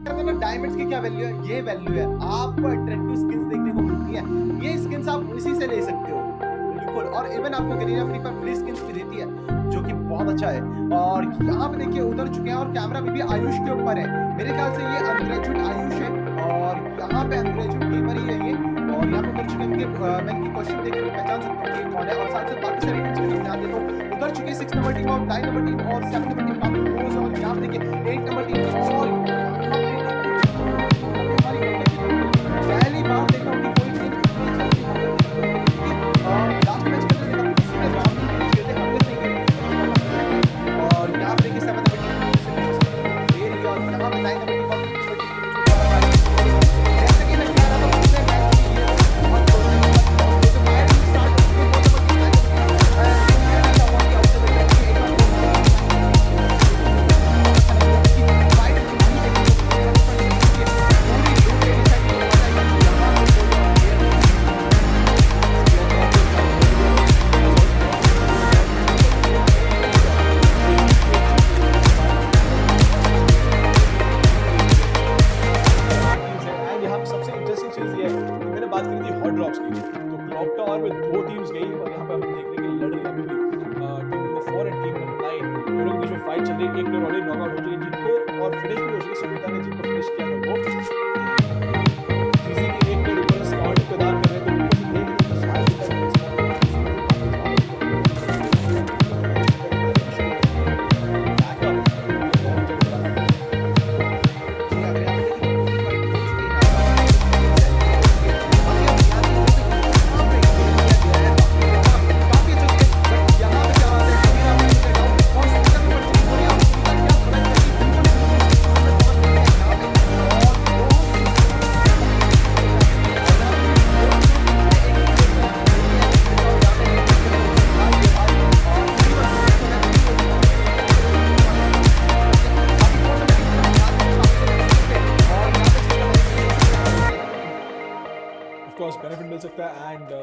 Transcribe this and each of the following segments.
करते हैं ना डायमंड्स की क्या वैल्यू है, ये वैल्यू है आपको अट्रैक्टिव स्किन्स देखने को मिलती है, ये स्किन्स आप इसी से ले सकते हो बिल्कुल। और इवन आपको Garena free fire free skins भी देती है जो कि बहुत अच्छा है। और यहाँ पे देखिए उतर चुके हैं और कैमरा भी आयुष के ऊपर है, मेरे ख्याल से ये अनग्रेजुएट आयुष है और यहाँ पे अनग्रेजुएट गेमर ही है ये। और यहाँ पे उतर चुके हैं मैं इनकी क्वेश्चन देख के पहचान सकता हूँ कि कौन है। और साथ साथ बाकी सारी टीम्स को ध्यान देता हूँ, उतर चुके 6 नंबर टीम और 9 नंबर टीम और 7 नंबर टीम काफी क्लोज है। और यहाँ पे देखिए 8 नंबर टीम और पहली बार देखा हूँ कि कोई टीम लास्ट मैच के अंदर किसी ने राउंड नहीं खेले, हमले नहीं खेले। और यहाँ पे देखिए 7 नंबर टीम ये रही और यहाँ पे 9 नंबर टीम और जैसे कि मैं कह रहा था पिछले मैच में ये तो फायर स्टार्ट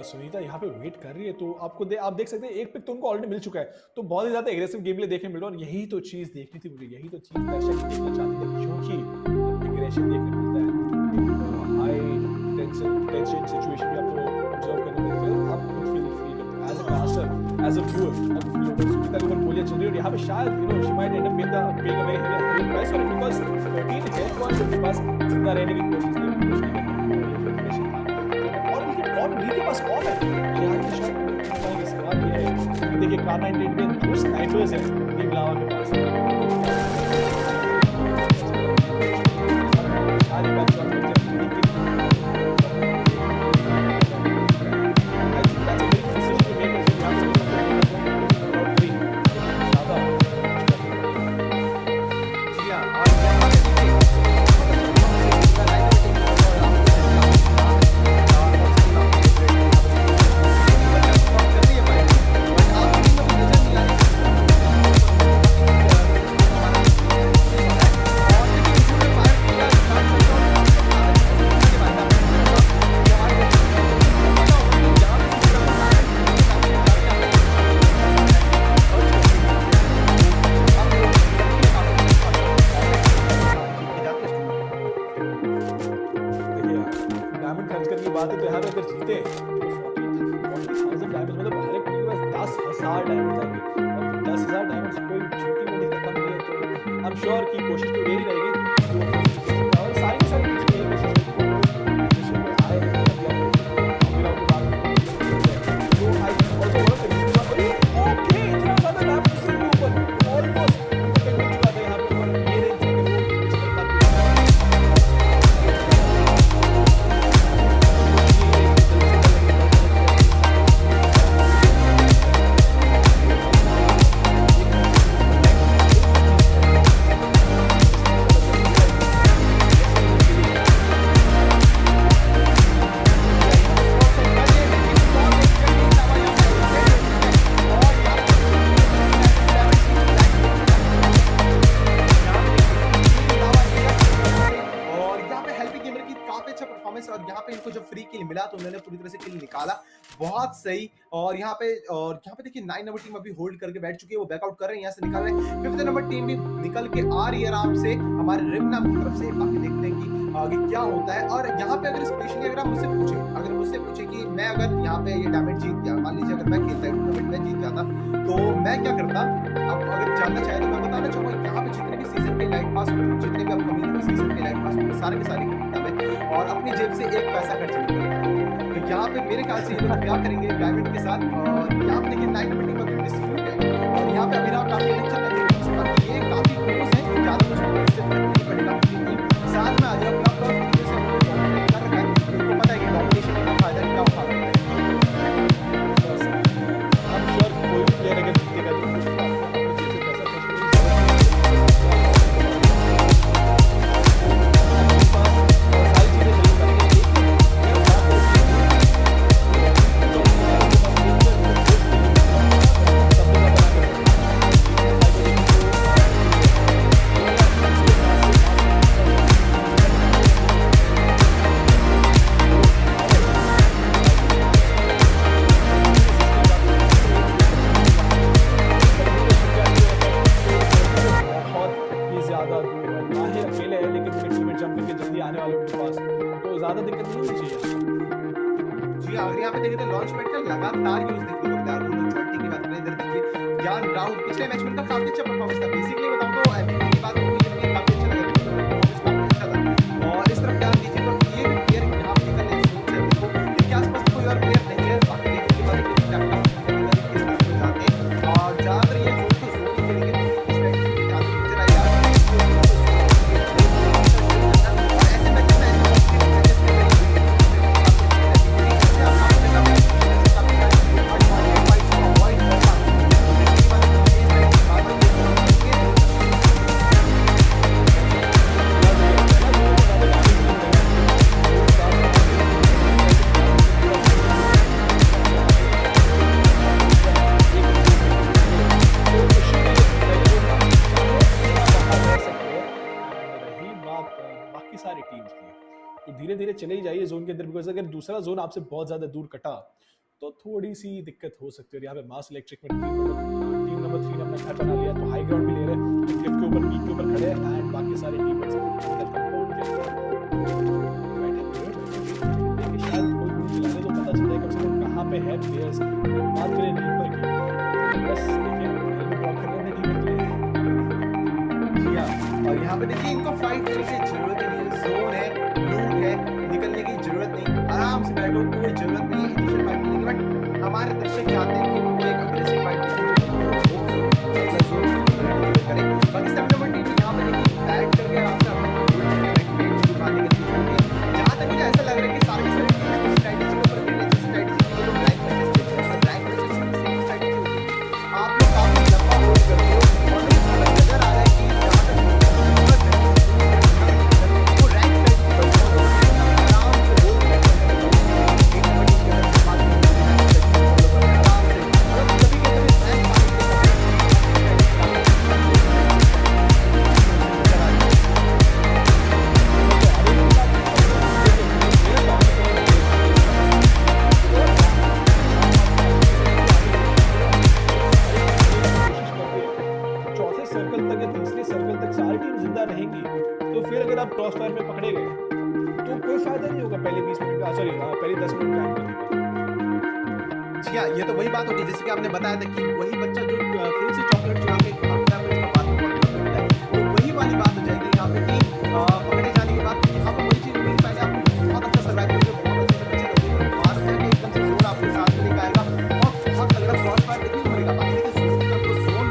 सुनीता यहाँ पे वेट कर रही है, तो आप देख सकते हैं एक पिक तो उनको ऑलरेडी मिल चुका है, तो बहुत ही ज्यादा एग्रेसिव गेम प्ले देखने मिल रहा है। और यही तो चीज देखनी थी मुझे, यही तो चीज दर्शक देखना चाहते थे, क्योंकि एग्रेशन देखने मिलता है, हाई टेंशन सिचुएशन भी आपको ऑब्जर्व करने मिलते हैं, आप खुद फील करते हैं as a caster, as a viewer. अब सुनीता के ऊपर गोलियां चल रही है और यहाँ पे शायद she might and up paying a very heavy price for it, because 13 health points उनके पास जिंदा रहने की कोशिश की के पास कौन है यहाँ के शॉट इसके बाद ये है देखिए कार98 में 2 स्नाइपर्स हैं टीम लावा के पास। अच्छा परफॉर्मेंस, और यहाँ पे इनको जब फ्री किल मिला तो उन्होंने पूरी तरह से किल निकाला, बहुत सही। और यहाँ पे देखिए 9 नंबर टीम अभी होल्ड करके बैठ चुकी है, वो बैकआउट कर रहे हैं, यहाँ से निकल रहे हैं। 5th नंबर टीम भी निकल के आ रही है आराम से हमारे रिम नाम की तरफ से। बाकी देखते हैं कि आगे क्या होता है। और यहाँ पे अगर स्पेशली अगर आप मुझसे पूछे कि मैं अगर यहाँ पे ये डैमेज जीत गया, मान लीजिए अगर मैं खेलता टूर्नामेंट में जीत जाता तो मैं क्या करता, आप अगर जानना चाहे तो मैं बताना चाहूंगा। यहाँ पे जितने भी सीजन के लाइट पास होंगे, जितने भी अपकमिंग सीजन के लाइट पास होंगे, सारे के सारे खरीदता मैं और अपनी जेब से एक पैसा खर्च नहीं करता। तो यहाँ पे मेरे ख्याल से ये लोग क्या करेंगे डायमंड के साथ। और यहाँ पे देखिए 9 नंबर टीम अभी डिस्ट्रीब्यूट है और यहाँ पे अभिराम काफी अच्छा लग रहा है, ये काफी क्लोज है, ज्यादा कुछ इससे फर्क नहीं पड़ेगा क्योंकि साथ में आ जाए अपना अपना कर रखा है, उनको पता है कि कॉम्पिटिशन का फायदा क्या उठा सकते हैं। I'm sure कोई भी प्लेयर अगर जीतेगा तो कुछ अपनी जेब से पैसा खर्च करने की ज्यादा दिक्कत नहीं होनी चाहिए। जी अगर यहाँ पे देखें तो लॉन्च पैड का लगातार यूज देखने को मिलता है। रोनो चोटी की बात करें, इधर देखिए ज्ञान राहुल पिछले मैच में का काफी अच्छा परफॉर्मेंस था। बेसिकली बताऊं तो एमवीपी की बात हुई है, काफी अच्छा लगा, परफॉर्मेंस काफी अच्छा था। और इस तरफ ध्यान दीजिए तो ये प्लेयर यहाँ पे निकलने की सोच है, देखो इनके आसपास कोई और प्लेयर नहीं है। बाकी देखने के बाद किस तरफ से जाते हैं और ज्यादातर ये जोन तो जोन ही खेलेंगे, इस मैच में ज्यादा नजर आई यार। और ऐसे मैच में सारी टीम्स की, तो धीरे धीरे चले ही जाइए जोन के अंदर, बिकॉज अगर दूसरा जोन आपसे बहुत ज्यादा दूर कटा तो थोड़ी सी दिक्कत हो सकती है। यहाँ पे मास इलेक्ट्रिक में टीम नंबर 3 ने अपना घर बना लिया, तो हाई ग्राउंड भी ले रहे हैं, क्लिफ के ऊपर पीक के ऊपर खड़े हैं एंड बाकी सारे टीममेट्स अंदर कंपाउंड के बैठे हुए शायद कोई भी खिलाने तो पता चल जाए कम से कम कहाँ पे है प्लेयर्स। बात करें रीपर की, बस देखिए हेलमेट ड्रॉप कर रहे हैं टीम के लिए। जी हाँ, और यहाँ पे देखिए इनको फाइट करने की जरूरत नहीं है, जोन है, लूट है, निकलने की जरूरत नहीं, आराम से बैठो, कोई जरूरत नहीं है इनिशियल फाइट करने की। बट हमारे दर्शक चाहते हैं कि उनको एक अग्रेसिव फाइट करें। बाकी सब नंबर टीम यहाँ पे देखिए बैट करके आराम से जहाँ तक मुझे ऐसा लग रहा है कि सारे स्ट्रैटेजी के ऊपर खेलने की स्ट्रैटेजी के लोग ब्लैक मैचेस स्ट्रैटेजी आप लोग काफी लंबा होल्ड करते हो और नजर आ रहा है कि जहाँ तक वो रैंक आराम से होल्ड चौथे सर्कल तक या तीसरे सर्कल तक सारी टीम जिंदा रहेंगी, तो फिर अगर आप क्रॉस फायर में पकड़े गए तो कोई फायदा नहीं होगा पहले 20 मिनट का, सॉरी पहले 10 मिनट का करने का। जी हाँ, ये तो वही बात होगी जैसे कि आपने बताया था कि वही बच्चा जो फ्रिज से चॉकलेट चुरा के खाता है, उसका बात करता है, तो वही वाली बात हो जाएगी यहाँ पे कि पकड़े जाने के बाद यहाँ पे वही चीज होगी। पहले आप बहुत अच्छा सर्वाइव करोगे, बहुत अच्छे से बच्चे करोगे, बाद में एकदम से जोन आपके साथ में लेकर आएगा और बहुत तगड़ा क्रॉस फायर देखने को मिलेगा। बाकी देखिए जोन की तरफ तो जोन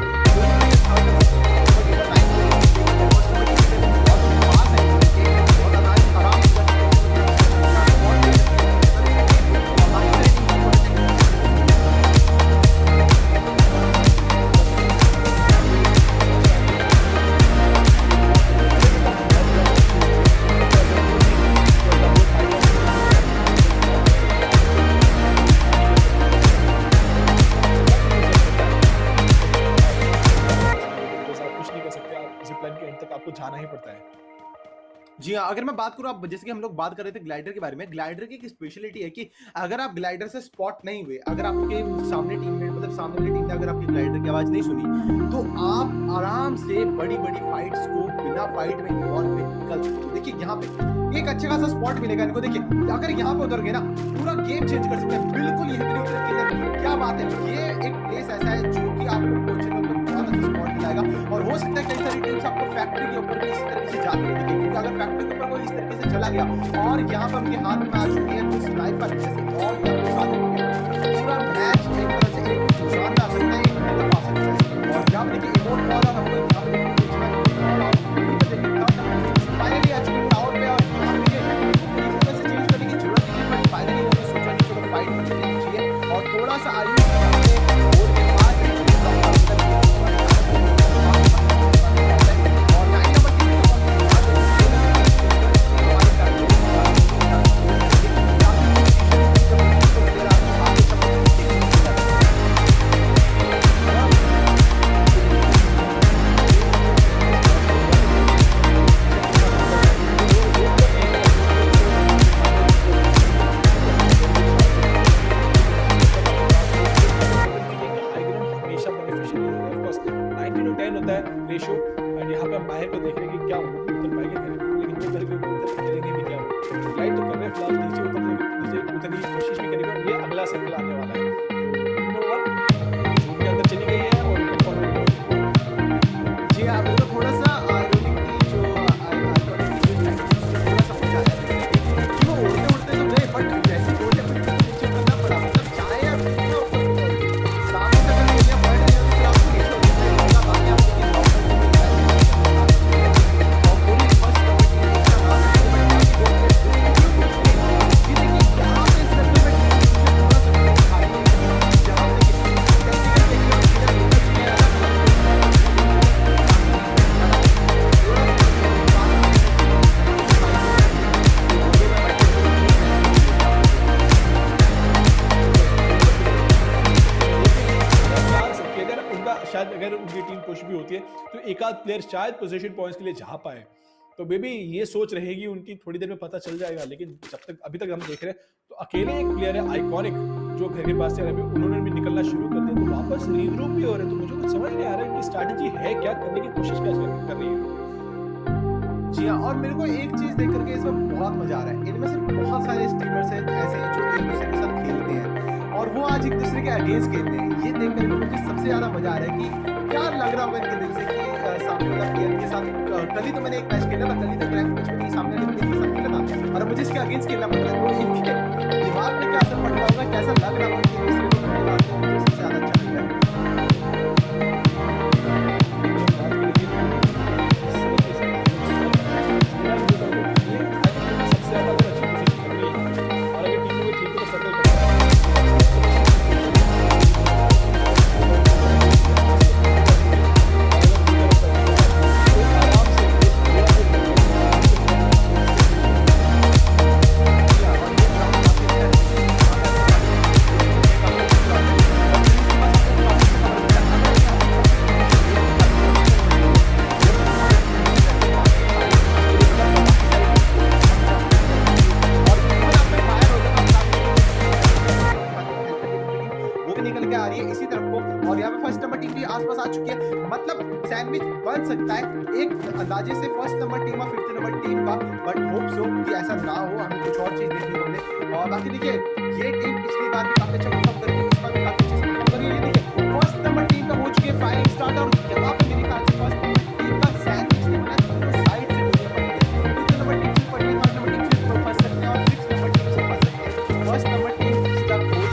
जी हाँ, अगर मैं बात करूँ आप जैसे कि हम लोग बात कर रहे थे ग्लाइडर के बारे में, ग्लाइडर की एक स्पेशलिटी है कि अगर आप ग्लाइडर से स्पॉट नहीं हुए, अगर आपके सामने टीममेट मतलब सामने वाली टीम ने अगर आपकी ग्लाइडर की आवाज़ नहीं सुनी, तो आप आराम से बड़ी-बड़ी फाइट्स को बिना फाइट में इन्वॉल्व हुए निकल सकते हो। देखिए यहाँ पे एक अच्छा खासा स्पॉट मिलेगा इनको देखिए, अगर यहाँ पे उतर गए ना, पूरा गेम चेंज कर सकते हैं। बिल्कुल यहीं पे नहीं उतर के क्या बात है, ये एक प्लेस ऐसा है जो कि आपको कोचिंग में बहुत अच्छा स्पॉट दिलाएगा और हो सकता है कई सारी टीम्स आपको फैक्ट्री के ऊपर भी इसी तरीके से जाती हुई दिखेगी क्योंकि अगर फैक्ट्री के ऊपर कोई इस तरीके से चला गया और यहाँ पर उनके हाथ में आ चुकी है तो स्नाइपर जैसे और क्या साथ में पूरा मैच एक तरह से एक शानदार सकता है, एक तरफ आ सकता है। और यहाँ पे देखिए इमोट बॉल और हमको यहाँ पे फाइनली आ चुकी टावर पे और यहाँ पे इस तरह से चेंज करने की जरूरत नहीं है बट फाइनली उन्होंने सोचा कि चलो फाइट मुझे लेनी चाहिए और थोड़ा सा आयुष रेशियो एंड यहाँ पे हम बाहर को देख रहे हैं कि क्या वो भी उतर पाएंगे लेकिन वो घर के ऊपर करेंगे भी क्या ट्राई तो कर रहे हैं फिलहाल नीचे उतरने की कोशिश भी करेंगे और ये अगला सर्कल आने वाला है के अंदर चली गई है और जी हाँ बिल्कुल थोड़ा सा आयोनिक की जो थोड़ा सा मजा आया कि वो उड़ते उड़ते तो गए बट जैसे गोले पर नीचे उतरना पड़ा मतलब चाहे आप सामने से अगर गोलियां पड़ रही हो तो आपको नीचे उतरना पड़ेगा बाकी आपको शायद अगर उनकी टीम पुश भी होती है तो एक आध प्लेयर शायद पोजीशन पॉइंट्स के लिए जा पाए तो बेबी ये सोच रहेगी उनकी थोड़ी देर में पता चल जाएगा लेकिन जब तक अभी तक हम देख रहे हैं तो अकेले एक प्लेयर है आइकॉनिक जो घर के पास से अभी उन्होंने भी निकलना शुरू कर दिया तो वापस रीग्रुप भी हो रहे तो मुझे कुछ समझ नहीं आ रहा है कि स्ट्रैटेजी है क्या करने की कोशिश क्या कर रही है। जी हाँ और मेरे को एक चीज देख करके इसमें बहुत मजा आ रहा है इनमें से बहुत सारे स्ट्रीमर्स हैं ऐसे जो एक दूसरे के साथ खेलते हैं और वो आज एक दूसरे के अगेंस्ट खेल रहे हैं ये देख कर मुझे सबसे ज्यादा मजा आ रहा है कि क्या लग रहा होगा इनके दिल से कि सामने वाला प्लेयर के साथ कल ही तो मैंने एक मैच खेला था कल ही तो रैंक मैच में सामने वाले प्लेयर के साथ खेला था और मुझे इसके अगेंस्ट खेलना पड़ रहा है तो इनके दिमाग में क्या असर पड़ रहा होगा कैसा लग रहा होगा कि दूसरे को सबसे ज्यादा अच्छा लग रहा है। मतलब सैंडविच बन सकता है एक अंदाजे से फर्स्ट नंबर टीम और फिफ्थ नंबर टीम का बट होप सो कि ऐसा ना हो हमें कुछ और चीज देखने को मिले और बाकी देखिए ये टीम पिछली बार भी काफी अच्छा परफॉर्म करी इस बार भी काफी अच्छा परफॉर्म करी है देखिए फर्स्ट नंबर टीम का हो चुकी है फायरिंग स्टार्ट और यहाँ पे मेरी ख्याल से फर्स्ट नंबर टीम का सैंडविच ने बनाया साइड से गोलियां पड़ी है फिफ्थ नंबर टीम से पड़ी है थर्ड नंबर टीम से फंस सकते हैं और सिक्स्थ नंबर टीम से फंस सकते हैं फर्स्ट नंबर टीम इसका कोच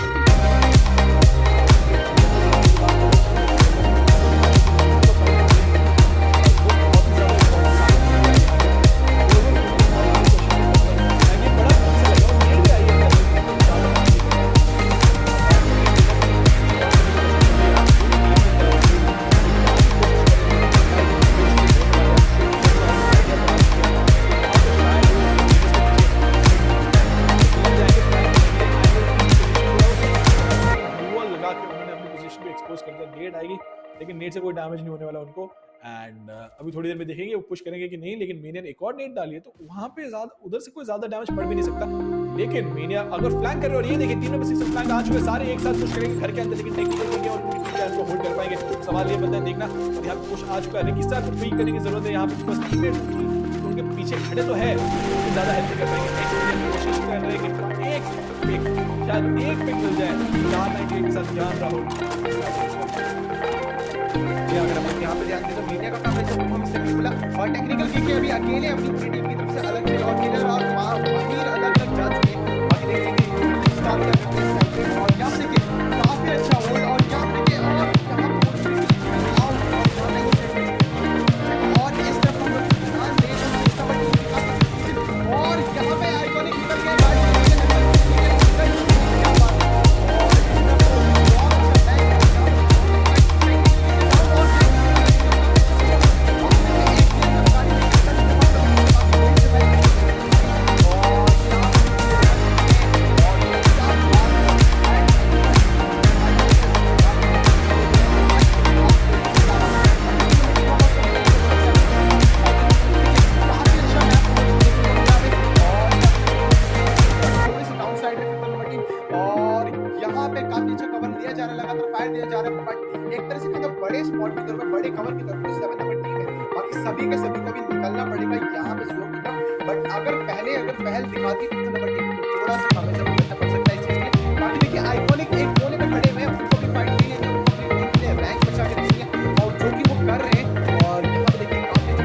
लेकिन नेट से कोई डैमेज नहीं होने वाला उनको एंड अभी थोड़ी देर में देखेंगे वो पुश करेंगे कि नहीं, लेकिन मेनिया ने एक और नेट डाली है तो वहां पे ज्यादा उधर से कोई ज्यादा डैमेज पड़ भी नहीं सकता। लेकिन मेनिया अगर फ्लैंक कर रहे हो, और ये देखिए 3 नंबर 6 फ्लैंक आ चुके हैं, सारे एक साथ पुश करेंगे घर के अंदर, लेकिन टेक्निकल देंगे और को होल्ड कर पाएंगे। सवाल ये बनता है देखना, और यहाँ पे पुश आ चुका है, रिकी स्टार को पिक करने की जरूरत है यहाँ पे, बस टीममेट उनके पीछे खड़े तो है लेकिन ज्यादा हेल्प नहीं कर पाएंगे। कोशिश कर रहे हैं कि एक पिक, शायद एक पिक मिल जाए 498 के साथ जान राहुल। अगर अपन यहाँ पे ध्यान दें तो मीडिया का काम है जो हम इससे बोला, और टेक्निकल की अभी अकेले अपनी पूरी टीम की तरफ से अलग से और किलर और माहिर अलग-अलग जा चुके हैं। बाकी देखेंगे स्टार्ट कर सकते हैं और यहाँ पे देखिए काफी अच्छा होल्ड, और यहाँ पे देखिए और इस तरफ हम लोग ध्यान दें तो इसका बट और यहाँ पे आइकॉनिक निकल गए पहल दिखाती है नंबर टीम को थोड़ा सा हमें सब करना पड़ सकता है इस चीज के लिए। बाकी देखिए आइकॉनिक एक कोने पे खड़े हुए हैं, उनको भी फाइट नहीं है, उनको रैंक बचा के देंगे और जो कि वो कर रहे हैं। और यहाँ पे देखिए काफी जो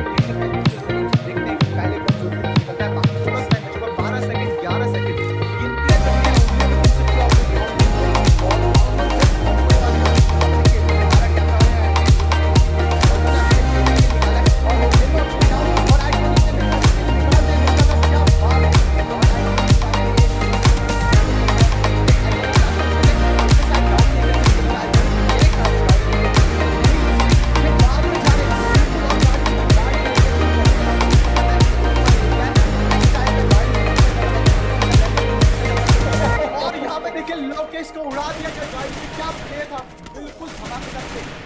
देखते हैं पहले को जो निकलता है, बाकी थोड़ा सा टाइम बचा, 12 सेकंड 11 सेकंड गिनती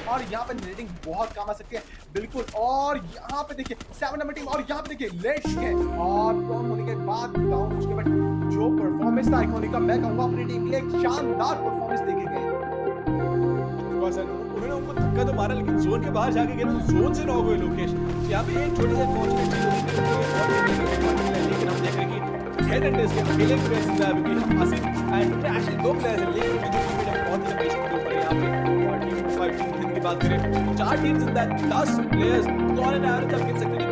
और यहाँ पे रेटिंग बहुत काम आ सकती है बिल्कुल। और यहाँ पे देखिए 7 नंबर टीम, और यहाँ पे देखिए लेट है और डाउन होने के बाद डाउन उसके बाद जो परफॉर्मेंस था आइकॉनिक का, मैं कहूँगा अपनी टीम के लिए एक शानदार परफॉर्मेंस देखे गए। उन्होंने उनको धक्का तो मारा लेकिन जोन के बाहर जाके गए, जोन से नॉक हुए लोकेश। यहाँ पे एक छोटी सी अनफॉर्चुनेट चीज होगी, लेकिन हम देख रहे हैं कि हेड एंड टेल्स के अकेले प्लेयर जिंदा है, क्योंकि आसिफ एंड एक्चुअली 2 प्लेयर्स हैं, लेकिन उनकी टीम में बहुत ही पेशेंट के ऊपर है। यहाँ पे और टीम 5 टीम की बात करें 4 टीम जिंदा है, 10 प्लेयर्स तो ऑन एन एवरेज आप कह सकते हैं